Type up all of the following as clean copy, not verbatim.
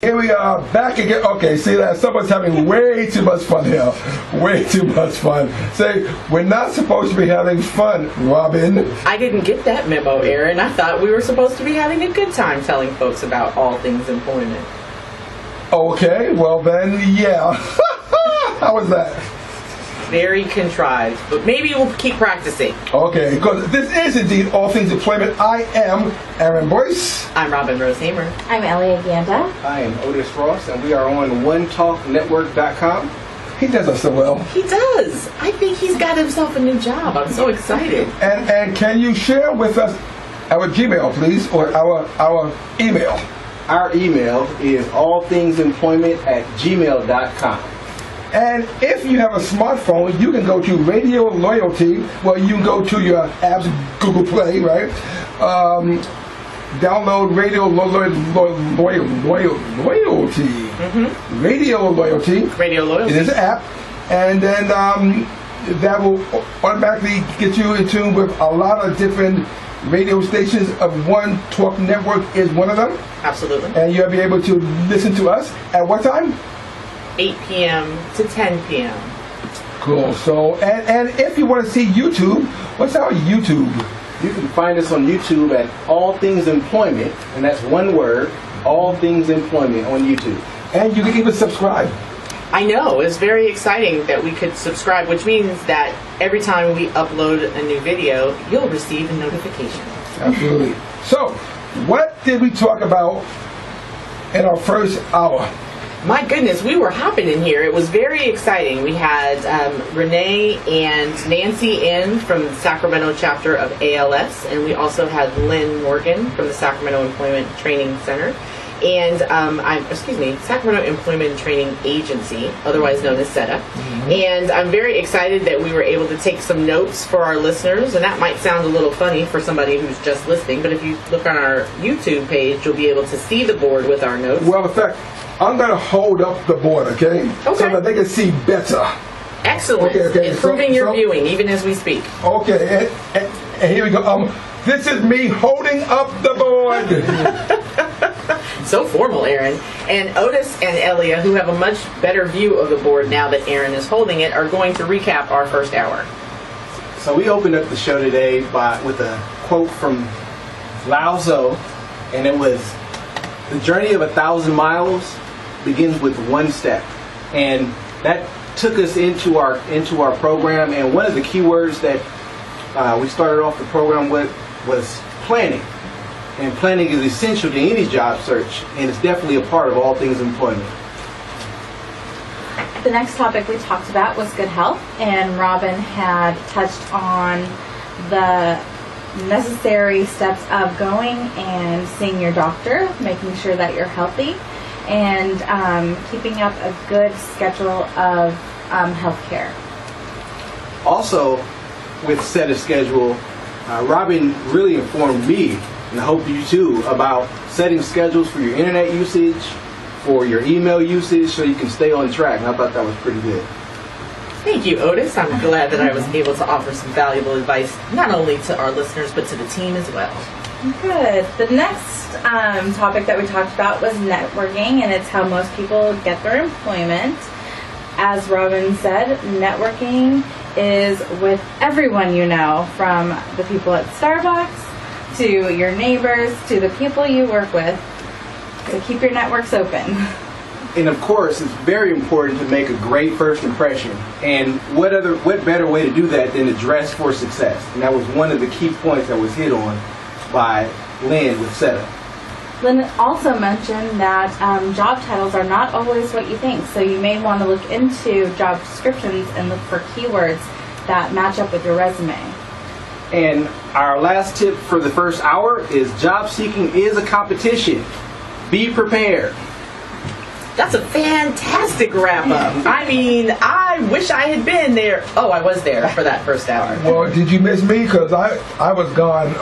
Here we are back again. Okay, see that someone's having way too much fun here. Way too much fun. Say, we're not supposed to be having fun, Robin. I didn't get that memo, Aaron. I thought we were supposed to be having a good time telling folks about all things employment. Okay, well then, yeah. How was that? Very contrived, but maybe we'll keep practicing. Okay, because this is indeed All Things Employment. I am Aaron Boyce. I'm Robin Rose-Haymer. I'm Elliot Ganda. I am Otis Ross, and we are on OneTalkNetwork.com. He does us so well. He does. I think he's got himself a new job. I'm so excited. And can you share with us our Gmail, please, or our email? Our email is allthingsemployment@gmail.com. And if you have a smartphone, you can go to Radio Loyalty. Well, you can go to your apps, Google Play, right? Download Radio Loyalty. Mm-hmm. Radio Loyalty. Radio Loyalty. It is an app. And then that will automatically get you in tune with a lot of different radio stations. One Talk Network is one of them. Absolutely. And you'll be able to listen to us at what time? 8 p.m. to 10 p.m. Cool. So, and if you want to see YouTube, what's our YouTube? You can find us on YouTube at All Things Employment, and that's one word, All Things Employment on YouTube. And you can even subscribe. I know. It's very exciting that we could subscribe, which means that every time we upload a new video, you'll receive a notification. Absolutely. So, what did we talk about in our first hour? My goodness, we were hopping in here. It was very exciting. We had Renee and Nancy in from the Sacramento chapter of ALS, and we also had Lynn Morgan from the Sacramento Employment Training Center, and Sacramento Employment Training Agency, otherwise known as SETA. Mm-hmm. And I'm very excited that we were able to take some notes for our listeners, and that might sound a little funny for somebody who's just listening, but if you look on our YouTube page, you'll be able to see the board with our notes. Well, in fact, I'm going to hold up the board, okay? So that they can see better. Excellent. Okay. Improving your viewing, even as we speak. Okay, and here we go. This is me holding up the board. So formal, Aaron. And Otis and Elia, who have a much better view of the board now that Aaron is holding it, are going to recap our first hour. So we opened up the show today with a quote from Lao Tzu, and it was, "The journey of 1,000 miles begins with one step." And that took us into our program, and one of the key words that we started off the program with was planning. And planning is essential to any job search, and it's definitely a part of All Things Employment. The next topic we talked about was good health, and Robin had touched on the necessary steps of going and seeing your doctor, making sure that you're healthy, and keeping up a good schedule of health care. Also, with set a schedule, Robin really informed me, and I hope you too, about setting schedules for your internet usage, for your email usage, so you can stay on track. And I thought that was pretty good. Thank you, Otis. I'm glad that I was able to offer some valuable advice, not only to our listeners, but to the team as well. Good. The next topic that we talked about was networking, and it's how most people get their employment. As Robin said, networking is with everyone you know, from the people at Starbucks, to your neighbors, to the people you work with. So keep your networks open. And of course, it's very important to make a great first impression. And what better way to do that than to dress for success? And that was one of the key points that was hit on by Lynn with SETA. Lynn also mentioned that job titles are not always what you think. So you may want to look into job descriptions and look for keywords that match up with your resume. And our last tip for the first hour is job seeking is a competition. Be prepared. That's a fantastic wrap-up. I mean, I wish I had been there. Oh, I was there for that first hour. Well, did you miss me? Because I was gone.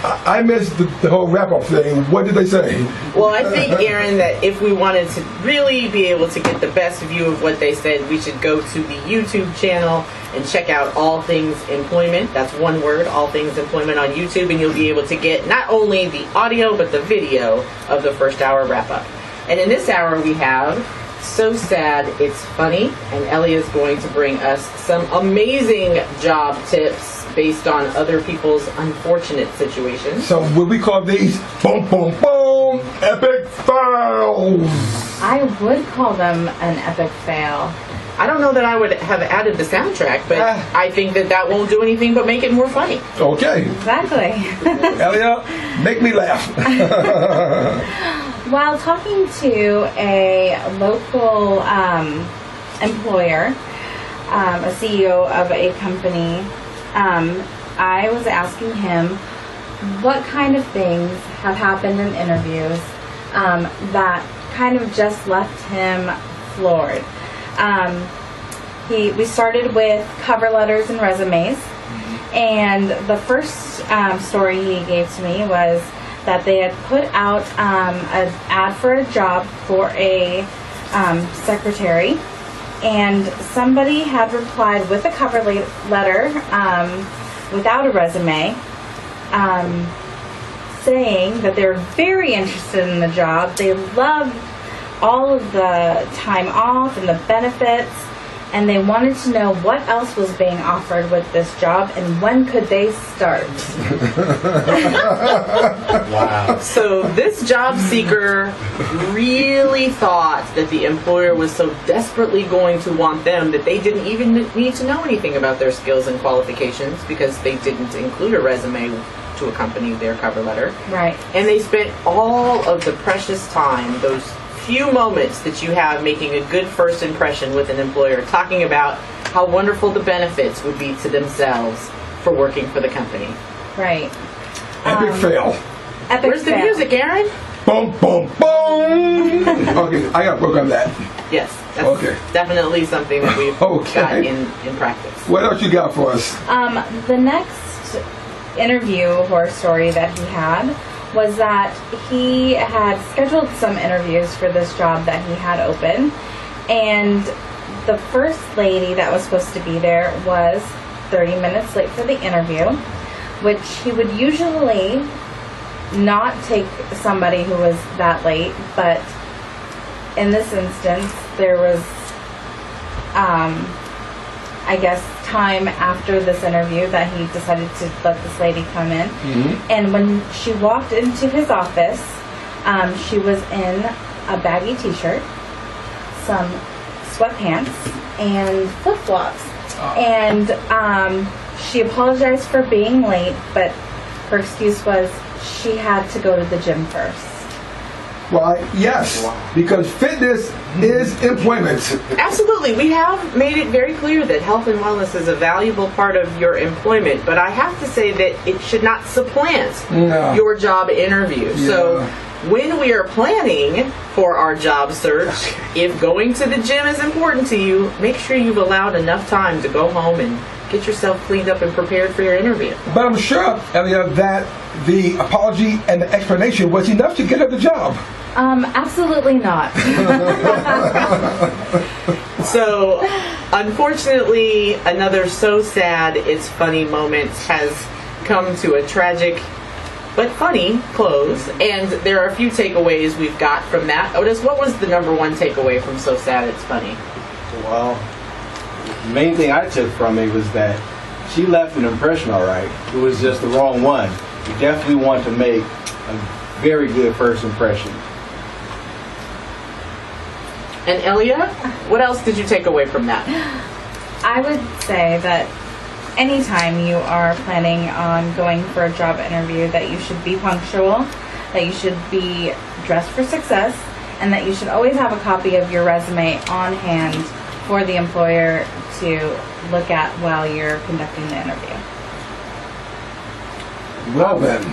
I missed the whole wrap-up thing. What did they say? Well, I think, Aaron, that if we wanted to really be able to get the best view of what they said, we should go to the YouTube channel and check out All Things Employment. That's one word, All Things Employment on YouTube, and you'll be able to get not only the audio, but the video of the first hour wrap-up. And in this hour, we have So Sad It's Funny, and Ellie is going to bring us some amazing job tips based on other people's unfortunate situations. So would we call these boom, boom, boom, epic fails? I would call them an epic fail. I don't know that I would have added the soundtrack, but I think that won't do anything but make it more funny. Okay. Exactly. Elliot, make me laugh. While talking to a local employer, a CEO of a company, I was asking him what kind of things have happened in interviews that kind of just left him floored. We started with cover letters and resumes, and the first story he gave to me was that they had put out an ad for a job for a secretary, and somebody had replied with a cover letter without a resume, saying that they were very interested in the job. They loved all of the time off and the benefits, and they wanted to know what else was being offered with this job and when could they start. Wow. So this job seeker really thought that the employer was so desperately going to want them that they didn't even need to know anything about their skills and qualifications because they didn't include a resume to accompany their cover letter. Right. And they spent all of the precious time, those few moments that you have making a good first impression with an employer, talking about how wonderful the benefits would be to themselves for working for the company. Right. Epic fail. Epic Where's the fail. music, Aaron? Boom, boom, boom. Okay, I got to program that. Yes, that's Okay. definitely something that we've Okay. got in practice. What else you got for us? The next interview horror story that he had was that he had scheduled some interviews for this job that he had open, and the first lady that was supposed to be there was 30 minutes late for the interview, which he would usually not take somebody who was that late, but in this instance there was I guess time after this interview that he decided to let this lady come in. And when she walked into his office, she was in a baggy t-shirt, some sweatpants, and flip-flops. And she apologized for being late, but her excuse was she had to go to the gym first. Well, yes, because fitness is employment. Absolutely. We have made it very clear that health and wellness is a valuable part of your employment, but I have to say that it should not supplant your job interview. Yeah. So when we are planning for our job search, if going to the gym is important to you, make sure you've allowed enough time to go home and get yourself cleaned up and prepared for your interview. But I'm sure, Elliot, that the apology and the explanation was enough to get her the job. Absolutely not. So, unfortunately, another So Sad It's Funny moment has come to a tragic but funny close, and there are a few takeaways we've got from that. Otis, what was the number one takeaway from So Sad It's Funny? Well, the main thing I took from it was that she left an impression all right. It was just the wrong one. You definitely want to make a very good first impression. And Elia, what else did you take away from that? I would say that anytime you are planning on going for a job interview, that you should be punctual, that you should be dressed for success, and that you should always have a copy of your resume on hand for the employer to look at while you're conducting the interview. Well then.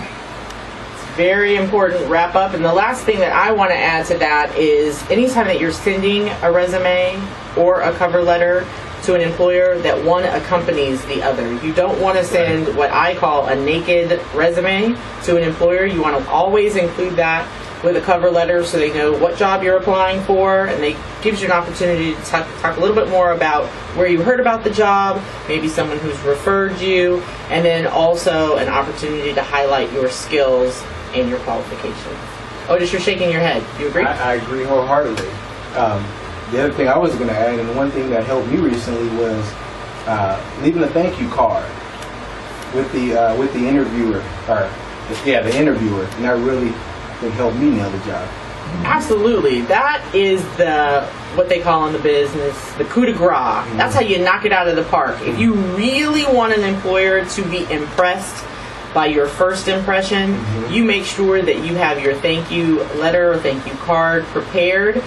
Very important wrap up. And the last thing that I want to add to that is anytime that you're sending a resume or a cover letter to an employer that one accompanies the other. You don't want to send what I call a naked resume to an employer. You want to always include that with a cover letter so they know what job you're applying for, and they gives you an opportunity to talk a little bit more about where you heard about the job, maybe someone who's referred you, and then also an opportunity to highlight your skills and your qualifications. Otis, you're shaking your head. You agree? I agree wholeheartedly. The other thing I was going to add, and one thing that helped me recently, was leaving a thank you card with the interviewer, the interviewer, and that really helped me nail the job. Absolutely. That is what they call in the business the coup de grace. That's how you knock it out of the park. If you really want an employer to be impressed by your first impression, you make sure that you have your thank you letter or thank you card prepared.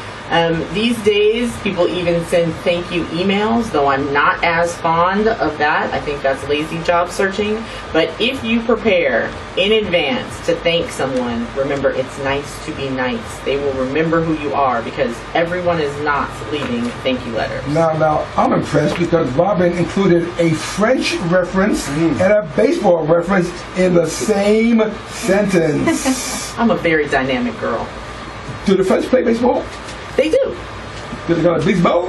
These days, people even send thank you emails, though I'm not as fond of that. I think that's lazy job searching. But if you prepare in advance to thank someone, remember, it's nice to be nice. They will remember who you are, because everyone is not leaving thank you letters. Now, I'm impressed because Robin included a French reference and a baseball reference in the same sentence. I'm a very dynamic girl. Do the French play baseball? They do. Do they call it baseball?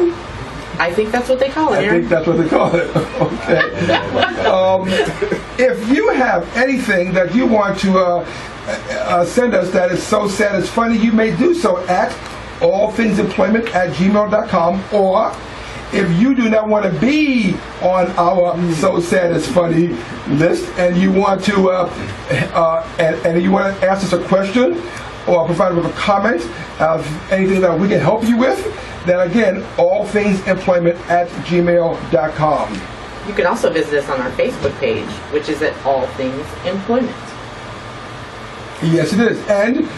I think that's what they call it, I Aaron. think that's what they call it. Okay. If you have anything that you want to send us that is so sad it's funny, you may do so at allthingsemployment@gmail.com, or if you do not want to be on our so sad it's funny list and you want to and you want to ask us a question or provide us with a comment of anything that we can help you with, then again, allthingsemployment@gmail.com. You can also visit us on our Facebook page, which is at All Things Employment. Yes, it is. And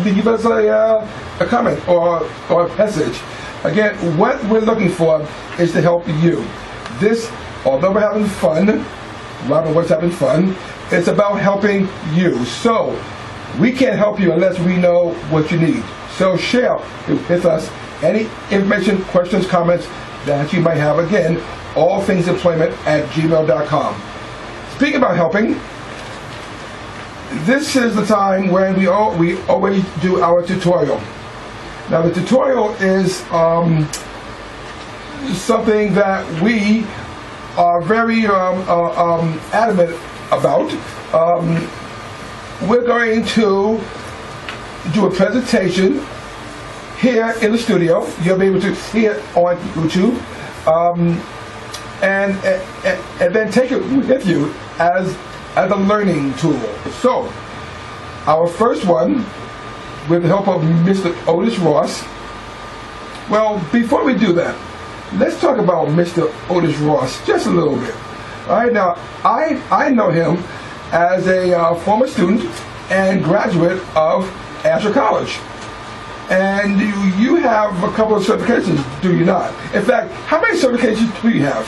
give us a comment or a message. Again, what we're looking for is to help you. This, although we're having fun, Robin was having fun, it's about helping you. So, we can't help you unless we know what you need. So share with us any information, questions, comments that you might have. Again, allthingsemployment@gmail.com. Speaking about helping, this is the time when we always do our tutorial. Now the tutorial is something that we are very adamant about. We're going to do a presentation here in the studio. You'll be able to see it on YouTube, and then take it with you as a learning tool. So, our first one, with the help of Mr. Otis Ross. Well, before we do that, let's talk about Mr. Otis Ross just a little bit. All right, now I know him as a former student and graduate of Asher College. And you have a couple of certifications, do you not? In fact, how many certifications do you have?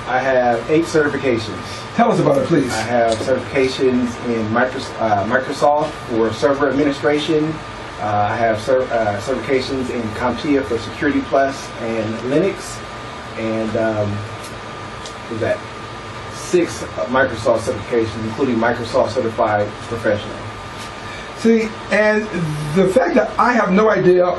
I have 8 certifications. Tell us about it, please. I have certifications in Microsoft for server administration. I have certifications in CompTIA for Security Plus and Linux. And what was that? 6 Microsoft certifications, including Microsoft Certified Professional. See, and the fact that I have no idea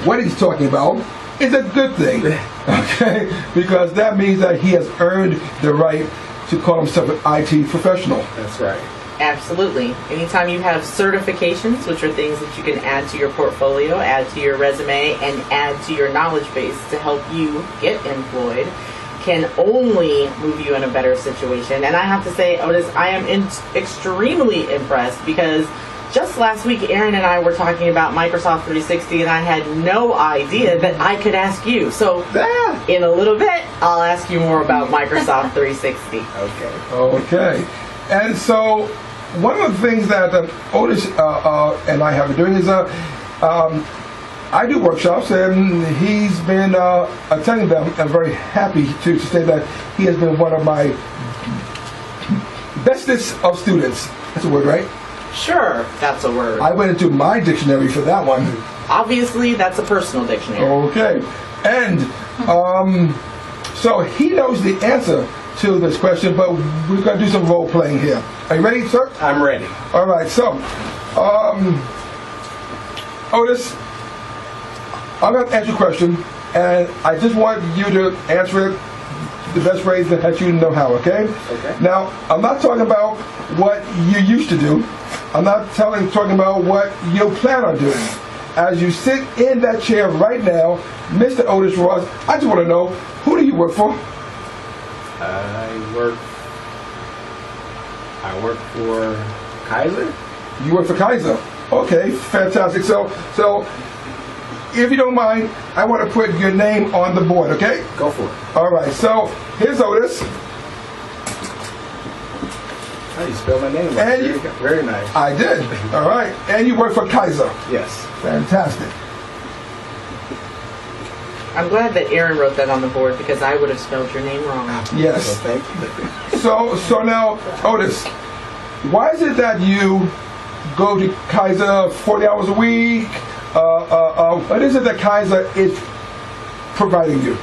what he's talking about is a good thing, okay? Because that means that he has earned the right to call himself an IT professional. That's right. Absolutely. Anytime you have certifications, which are things that you can add to your portfolio, add to your resume, and add to your knowledge base to help you get employed, can only move you in a better situation. And I have to say, Otis, I am extremely impressed, because just last week, Aaron and I were talking about Microsoft 360, and I had no idea that I could ask you. So, in a little bit, I'll ask you more about Microsoft 360. Okay. Okay. And so, one of the things that Otis and I have been doing is I do workshops, and he's been attending them. I'm very happy to say that he has been one of my bestest of students. That's a word, right? Sure, that's a word. I went into my dictionary for that one. Obviously, that's a personal dictionary. Okay. And so he knows the answer to this question, but we're going to do some role playing here. Are you ready, sir? I'm ready. All right. So, Otis, I'm going to ask you a question, and I just want you to answer it the best way that you know how, okay? Okay. Now, I'm not talking about what you used to do. I'm not talking about what you plan on doing. As you sit in that chair right now, Mr. Otis Ross, I just want to know, who do you work for? I work for Kaiser. You work for Kaiser. Okay, fantastic. So if you don't mind, I want to put your name on the board, okay? Go for it. All right, so here's Otis. How do you spell my name? And very, very nice. I did. All right. And you work for Kaiser. Yes. Fantastic. I'm glad that Aaron wrote that on the board because I would have spelled your name wrong. Yes. So thank you. So now, Otis, why is it that you go to Kaiser 40 hours a week? What is it that Kaiser is providing you?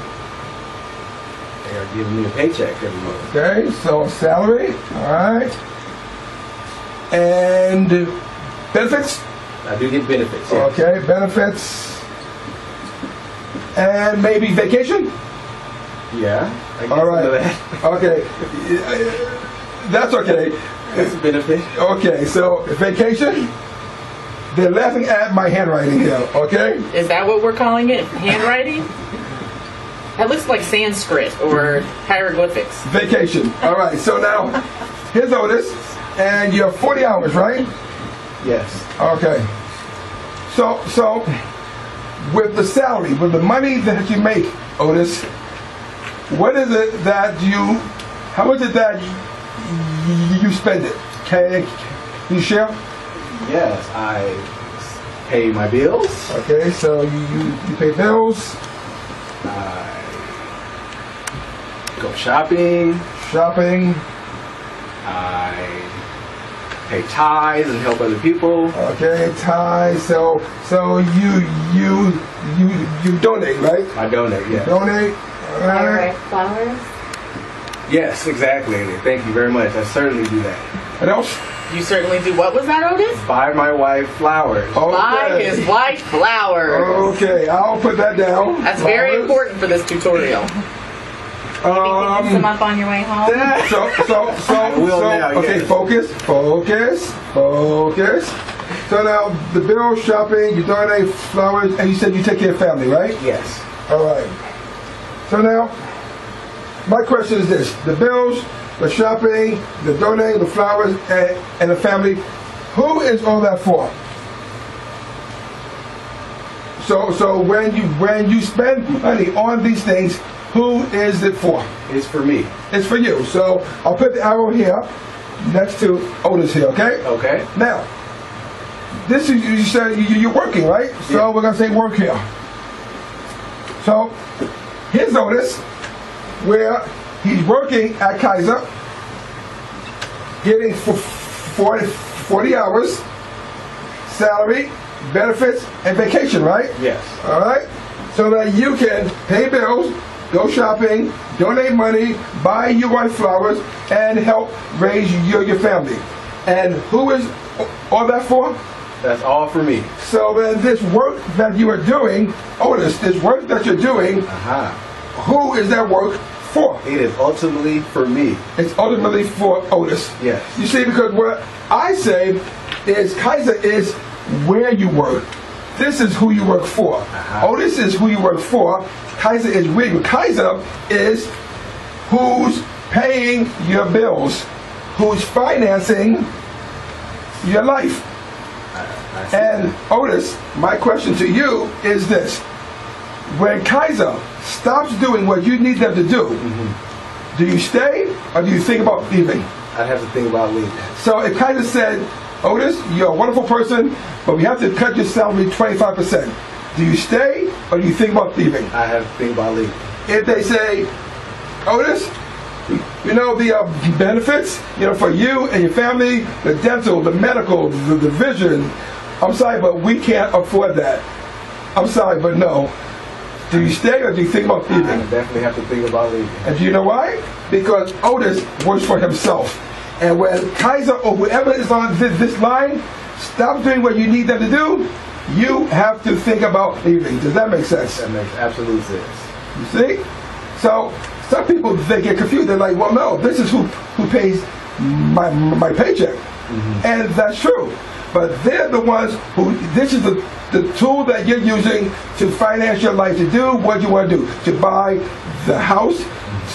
They are giving me a paycheck every month. Okay, so salary, all right. And benefits? I do get benefits. Yes. Okay, benefits. And maybe vacation? Yeah. I guess All right. some of that. Okay. That's okay. It's a benefit. Okay, so vacation? They're laughing at my handwriting here, okay? Is that what we're calling it? Handwriting? That looks like Sanskrit or hieroglyphics. Vacation. All right, so now, here's Otis, and you have 40 hours, right? Yes. Okay. So, with the salary, with the money that you make, Otis, what is it that how much is that you spend it? Can you share? Yes, I pay my bills. Okay, so you pay bills, I go shopping. shopping, I pay tithes and help other people. okay, ties. So you donate, right? I donate. Yes. Donate. All right. Flowers. Yes, exactly. Thank you very much. I certainly do that. What else? You certainly do. What was that, Otis? Buy my wife flowers. Buy Okay. his wife flowers. Okay, I'll put that down. That's very Flowers. important for this tutorial. Picking some up on your way home. I will now, okay, yes. focus. So now, the bill, shopping, you donate flowers, and you said you take care of family, right? Yes. All right. So now, my question is this: the bills, the shopping, the donating, the flowers, and the family. Who is all that for? So when you spend money on these things, who is it for? It's for me. It's for you. So I'll put the arrow here next to Otis here. Okay. Okay. Now, this is you said you're working, right? So Yeah. we're gonna say work here. So here's Otis, where he's working at Kaiser, getting 40 hours, salary, benefits, and vacation, right? Yes. All right? So that you can pay bills, go shopping, donate money, buy your wife flowers, and help raise your family. And who is all that for? That's all for me. So then this work that you are doing, Otis, this work that you're doing, who is that work for? It is ultimately for me. It's ultimately for Otis. Yes. You see, because what I say is Kaiser is where you work. This is who you work for. Otis is who you work for. Kaiser is where you. Kaiser is who's paying your bills, who's financing your life. I see And that. Otis, my question to you is this. When Kaiser stops doing what you need them to do, do you stay or do you think about leaving? I'd have to think about leaving. So if Kaiser said, Otis, you're a wonderful person, but we have to cut your salary 25%. Do you stay or do you think about leaving? I have to think about leaving. If they say, Otis, you know the benefits, for you and your family, the dental, the medical, the vision. I'm sorry, but we can't afford that. I'm sorry, but no. Do you stay or do you think about I leaving? definitely have to think about leaving. And do you know why? Because Otis works for himself. And when Kaiser or whoever is on this line, stop doing what you need them to do, you have to think about leaving. Does that make sense? That makes absolute sense. You see? So some people, they get confused. They're like, well, no, this is who pays my paycheck. And that's true. But they're the ones who, this is the tool that you're using to finance your life, to do what you want to do, to buy the house,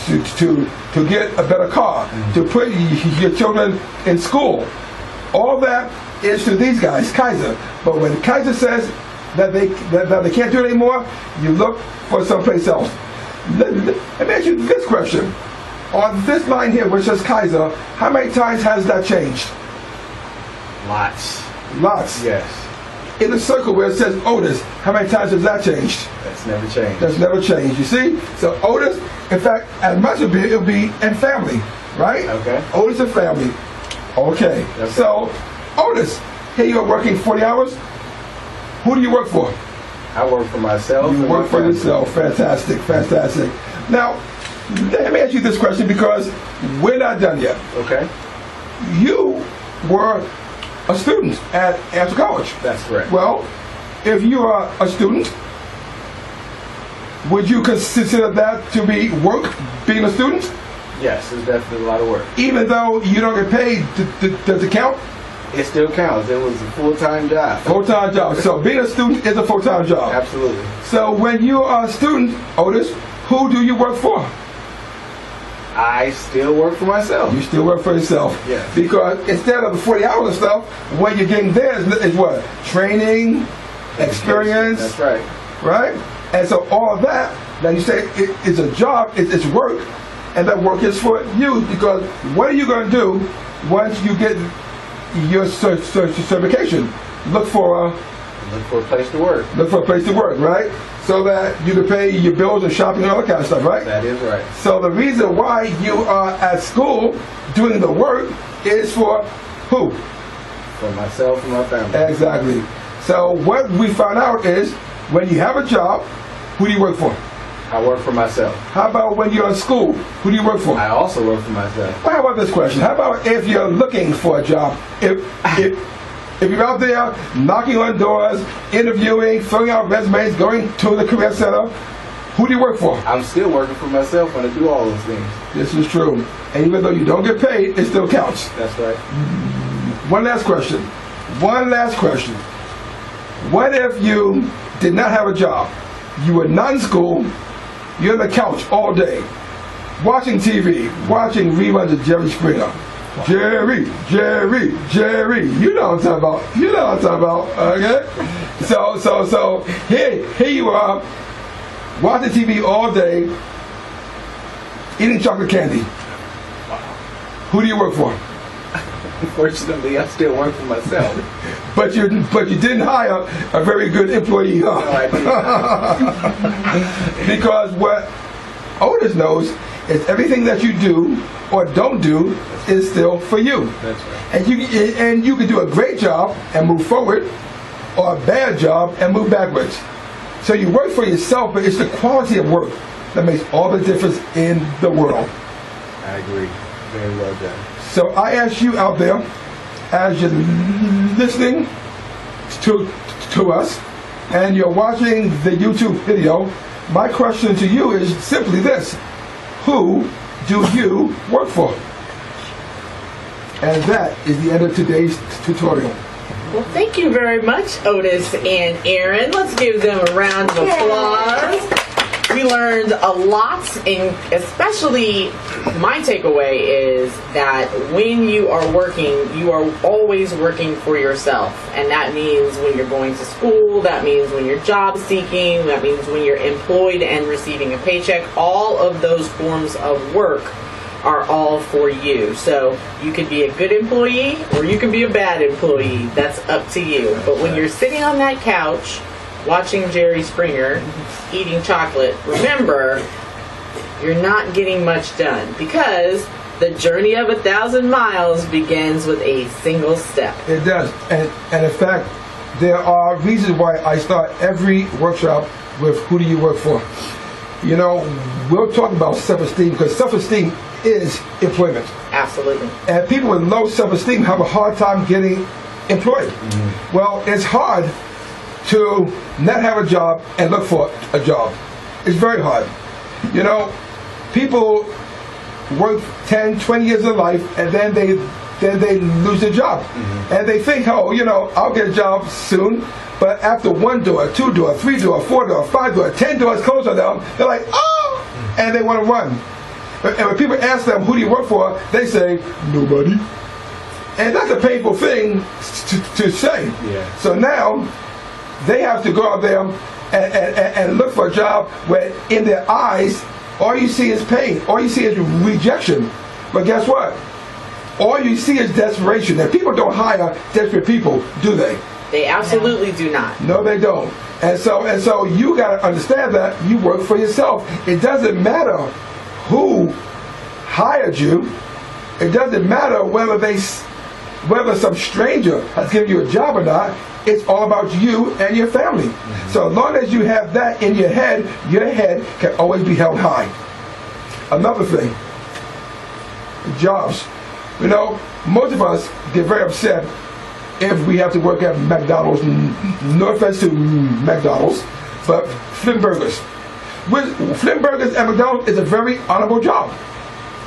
to get a better car, to put your children in school. All that is to these guys, Kaiser. But when Kaiser says that they can't do it anymore, you look for someplace else. Let me ask you this question. On this line here, which says Kaiser, how many times has that changed? Lots. Lots. Yes. In the circle where it says Otis, how many times has that changed? That's never changed. That's never changed. You see? So Otis, in fact, as much as it'll be in family, right? Okay. Otis and family. Okay. So, Otis, here you're working 40 hours. Who do you work for? I work for myself. You and work my for family. yourself. Fantastic, fantastic. Now, let me ask you this question because we're not done yet. Okay. You were a student at after college. That's correct. Well, if you are a student, would you consider that to be work, being a student? Yes, it's definitely a lot of work. Even though you don't get paid, does it count? It still counts. It was a full-time job. Full-time job. So being a student is a full-time job. Absolutely. So when you are a student, Otis, who do you work for? I still work for myself. You still work for yourself. Yes. Because instead of the 40 hours and stuff, what you're getting there is what? Training, experience. That's right. Right? And so all of that, now you say it's a job, it's work, and that work is for you because what are you going to do once you get your certification? Look for Look for a place to work. Look for a place to work, right? So that you can pay your bills and shopping and all that kind of stuff, right? That is right. So the reason why you are at school doing the work is for who? For myself and my family. Exactly. So what we found out is when you have a job, who do you work for? I work for myself. How about when you're in school? Who do you work for? I also work for myself. Well, how about this question? How about if you're looking for a job? If you're out there knocking on doors, interviewing, filling out resumes, going to the career center, who do you work for? I'm still working for myself when I do all those things. This is true. And even though you don't get paid, it still counts. That's right. One last question. One last question. What if you did not have a job? You were not in school. You're on the couch all day, watching TV, watching reruns of Jerry Springer. Jerry. You know what I'm talking about. You know what I'm talking about. Okay. So here you are, watching TV all day, eating chocolate candy. Who do you work for? Unfortunately, I still work for myself. But you didn't hire a very good employee, huh? No, I didn't. Because what Otis knows is everything that you do or don't do is still for you. That's right. And you can do a great job and move forward, or a bad job and move backwards. So you work for yourself, but it's the quality of work that makes all the difference in the world. I agree. Very well done. So I ask you out there, as you're listening to us and you're watching the YouTube video, my question to you is simply this: who do you work for? And that is the end of today's tutorial. Well, thank you very much, Otis and Aaron. Let's give them a round of applause. We learned a lot, and especially my takeaway is that when you are working, you are always working for yourself. And that means when you're going to school, that means when you're job seeking, that means when you're employed and receiving a paycheck. All of those forms of work are all for you. So you could be a good employee or you can be a bad employee. That's up to you. But when you're sitting on that couch watching Jerry Springer, eating chocolate, remember, you're not getting much done because the journey of 1,000 miles begins with a single step. It does. And in fact, there are reasons why I start every workshop with who do you work for. You know, we'll talk about self-esteem because self-esteem is employment. Absolutely. And people with low self-esteem have a hard time getting employed. Mm-hmm. Well, it's hard to not have a job and look for a job. It's very hard. You know, people work 10, 20 years of life and then they lose their job. Mm-hmm. And they think, oh, you know, I'll get a job soon. But after 1 door, 2 door, 3 door, 4 door, 5 door, 10 doors close on them, they're like, oh, and they want to run. And when people ask them, who do you work for? They say, nobody. And that's a painful thing to say. Yeah. So now they have to go out there and look for a job where in their eyes, all you see is pain. All you see is rejection. But guess what? All you see is desperation. And people don't hire desperate people, do they? They absolutely do not. No, they don't. And so you got to understand that you work for yourself. It doesn't matter who hired you. It doesn't matter whether some stranger has given you a job or not. It's all about you and your family. Mm-hmm. So as long as you have that in your head can always be held high. Another thing, jobs. You know, most of us get very upset if we have to work at McDonald's, no offense to McDonald's, but Flint Burgers. Flint Burgers at McDonald's is a very honorable job.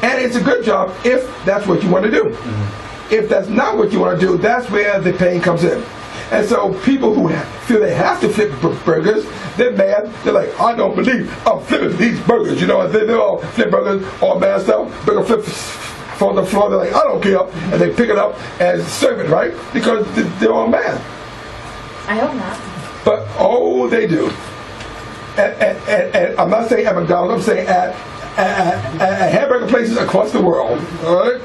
And it's a good job if that's what you want to do. Mm-hmm. If that's not what you want to do, that's where the pain comes in. And so people who feel they have to flip burgers, they're mad. They're like, I don't believe I'm flipping these burgers. You know, and they're all flip burgers, all mad stuff. Burger flips from the floor, they're like, I don't care. And they pick it up and serve it, right? Because they're all mad. I hope not. But, oh, they do. And I'm not saying at McDonald's, I'm saying at hamburger places across the world. All right?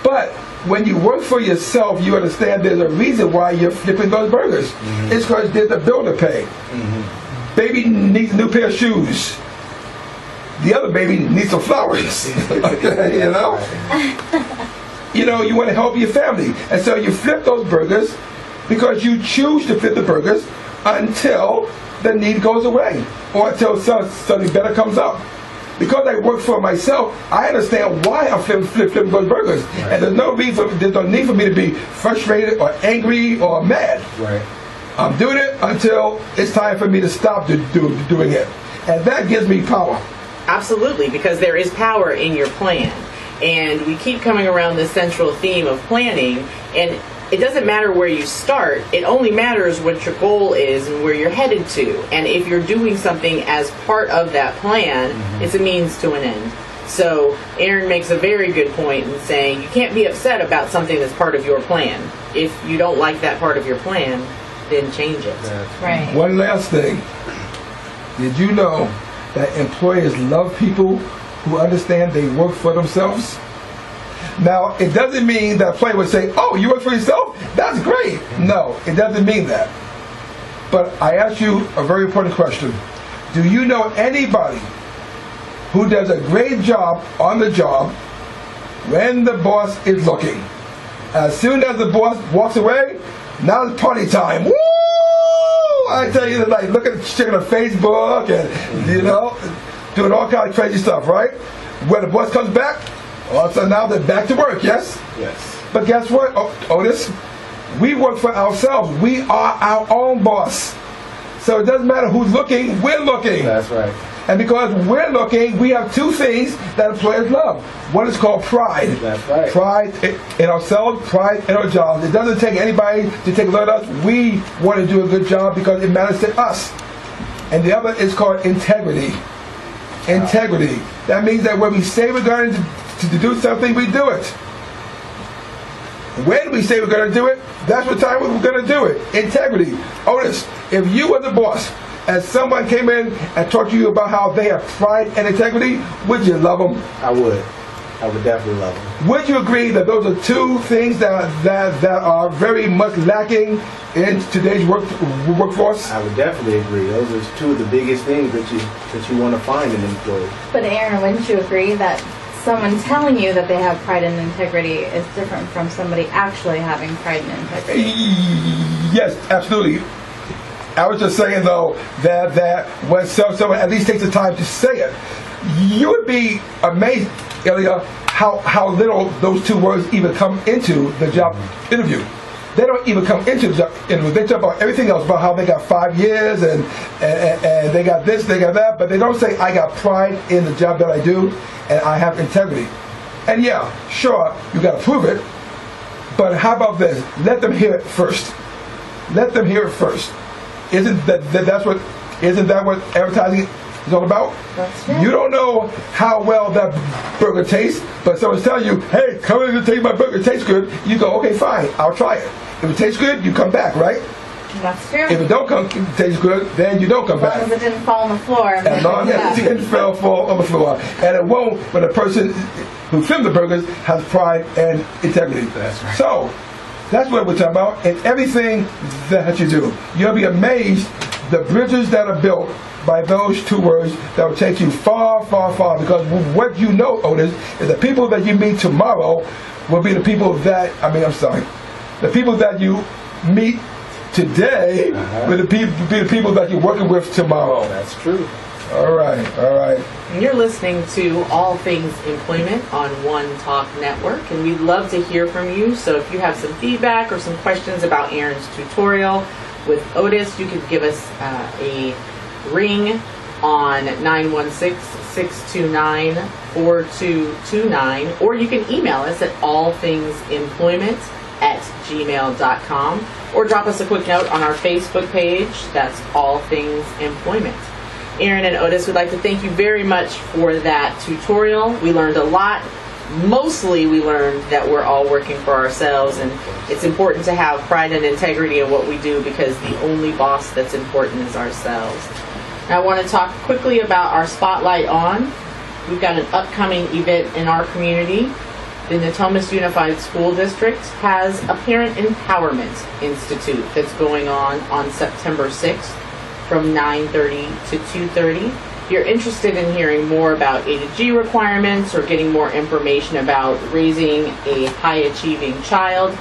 But when you work for yourself, you understand there's a reason why you're flipping those burgers. Mm-hmm. It's because there's a bill to pay. Mm-hmm. Baby needs a new pair of shoes. The other baby needs some flowers. You know? You know, you want to help your family. And so you flip those burgers because you choose to flip the burgers until the need goes away or until something better comes up. Because I work for myself, I understand why I'm flipping those burgers. Right. And there's no need for me to be frustrated or angry or mad. Right. I'm doing it until it's time for me to stop doing it. And that gives me power. Absolutely, because there is power in your plan. And we keep coming around this central theme of planning, and it doesn't matter where you start, it only matters what your goal is and where you're headed to. And if you're doing something as part of that plan, mm-hmm. it's a means to an end. So Aaron makes a very good point in saying you can't be upset about something that's part of your plan. If you don't like that part of your plan, then change it. Right. One last thing. Did you know that employers love people who understand they work for themselves? Now, it doesn't mean that a employer would say, oh, you work for yourself? That's great. No, it doesn't mean that. But I ask you a very important question. Do you know anybody who does a great job on the job when the boss is looking? As soon as the boss walks away, now it's party time. Woo! I tell you, like, checking on Facebook and, you know, doing all kinds of crazy stuff, right? When the boss comes back, so now they're back to work, yes? Yes. But guess what, Otis? We work for ourselves. We are our own boss. So it doesn't matter who's looking, we're looking. That's right. And because we're looking, we have two things that employers love. One is called pride. That's right. Pride in ourselves, pride in our jobs. It doesn't take anybody to take a look at us. We want to do a good job because it matters to us. And the other is called integrity. Integrity. That means that when we say we're going to do something, we do it. When we say we're going to do it, that's what time we're going to do it. Integrity. Otis, if you were the boss and someone came in and talked to you about how they have pride and integrity, would you love them? I would. I would definitely love them. Would you agree that those are two things that are very much lacking in today's workforce? I would definitely agree. Those are two of the biggest things that you want to find in an employee. But Aaron, wouldn't you agree that someone telling you that they have pride and integrity is different from somebody actually having pride and integrity. Yes, absolutely. I was just saying though that when someone at least takes the time to say it, you would be amazed, Ilya, how little those two words even come into the job interview. They don't even come into the job interview. They talk about everything else, about how they got 5 years and they got this, they got that, but they don't say, I got pride in the job that I do and I have integrity. And yeah, sure, you got to prove it, but how about this? Let them hear it first. Let them hear it first. Isn't that what advertising is all about? That's true. You don't know how well that burger tastes, but someone's telling you, hey, come in and taste my burger. It tastes good. You go, okay, fine, I'll try it. If it tastes good, you come back, right? That's true. If it don't taste good, then you don't come As long back. as it didn't fall on the floor. As long as it didn't fall on the floor. And it won't when the person who filmed the burgers has pride and integrity. That's right. So, that's what we're talking about. In everything that you do, you'll be amazed the bridges that are built by those two words that will take you far, far, far. Because what you know, Otis, is the people that you meet tomorrow will be the people that, the people that you meet today will be the people that you're working with tomorrow. That's true. All right. And you're listening to All Things Employment on One Talk Network, and we'd love to hear from you. So if you have some feedback or some questions about Aaron's tutorial with Otis, you could give us a ring on 916-629-4229, or you can email us at allthingsemployment@gmail.com, or drop us a quick note on our Facebook page. That's All Things Employment. Aaron and Otis, we'd like to thank you very much for that tutorial. We learned a lot. Mostly we learned that we're all working for ourselves, and it's important to have pride and integrity in what we do, because the only boss that's important is ourselves. Now I want to talk quickly about our Spotlight On. We've got an upcoming event in our community. The Natomas Unified School District has a Parent Empowerment Institute that's going on September 6th from 9:30 to 2:30. If you're interested in hearing more about A to G requirements or getting more information about raising a high-achieving child,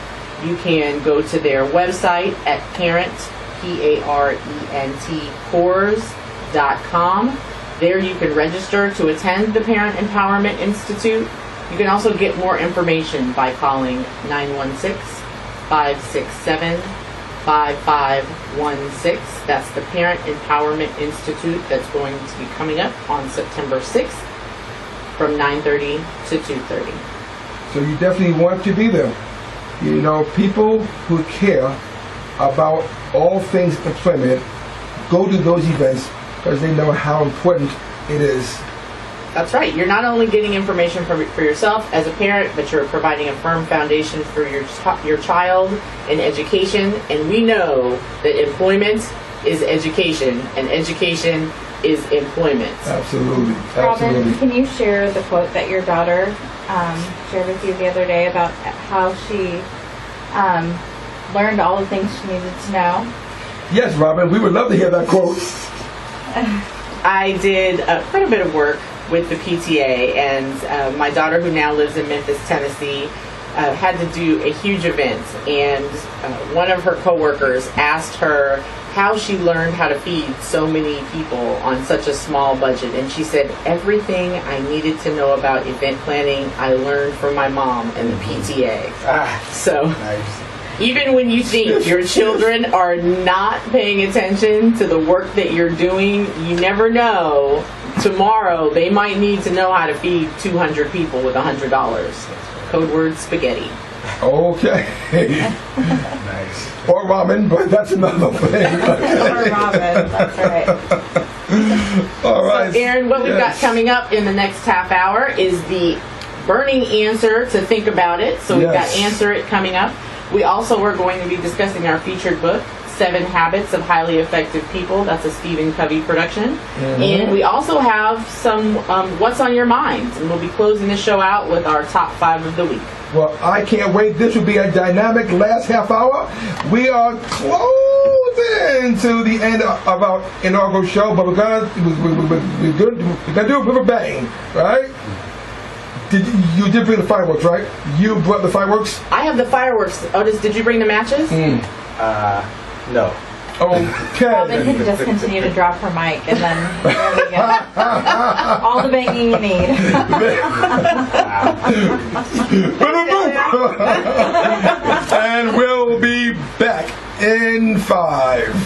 you can go to their website at parent.cours.com. There you can register to attend the Parent Empowerment Institute. You can also get more information by calling 916-567-5516. That's the Parent Empowerment Institute that's going to be coming up on September 6th from 9:30 to 2:30. So you definitely want to be there. You know, people who care about all things employment go to those events because they know how important it is. That's right. You're not only getting information for yourself as a parent, but you're providing a firm foundation for your child in education. And we know that employment is education, and education is employment. Absolutely. Robin, can you share the quote that your daughter shared with you the other day about how she learned all the things she needed to know? Yes, Robin, we would love to hear that quote. I did quite a bit of work with the PTA, and my daughter, who now lives in Memphis, Tennessee, had to do a huge event, and one of her coworkers asked her how she learned how to feed so many people on such a small budget, and she said, everything I needed to know about event planning I learned from my mom and the PTA. So Nice. even when you think your children are not paying attention to the work that you're doing, you never know. Tomorrow, they might need to know how to feed 200 people with $100. Code word spaghetti. Okay. Nice. Or ramen, but that's another thing. Or Robin, that's right. All right. So, Aaron, what we've got Yes. coming up in the next half hour is the burning answer to think about it. So we've got Yes. Answer It coming up. We also are going to be discussing our featured book, 7 Habits of Highly Effective People. That's a Stephen Covey production. And we also have some What's on Your Mind. And we'll be closing the show out with our top 5 of the week. Well, I can't wait. This will be a dynamic last half hour. We are closing to the end of our inaugural show, but we're gonna do it with a bang, right? you did bring the fireworks, right? You brought the fireworks? I have the fireworks. Otis, did you bring the matches? No. Okay. Robin can just continue to drop her mic, and then there we go. All the banging you need. And we'll be back in 5.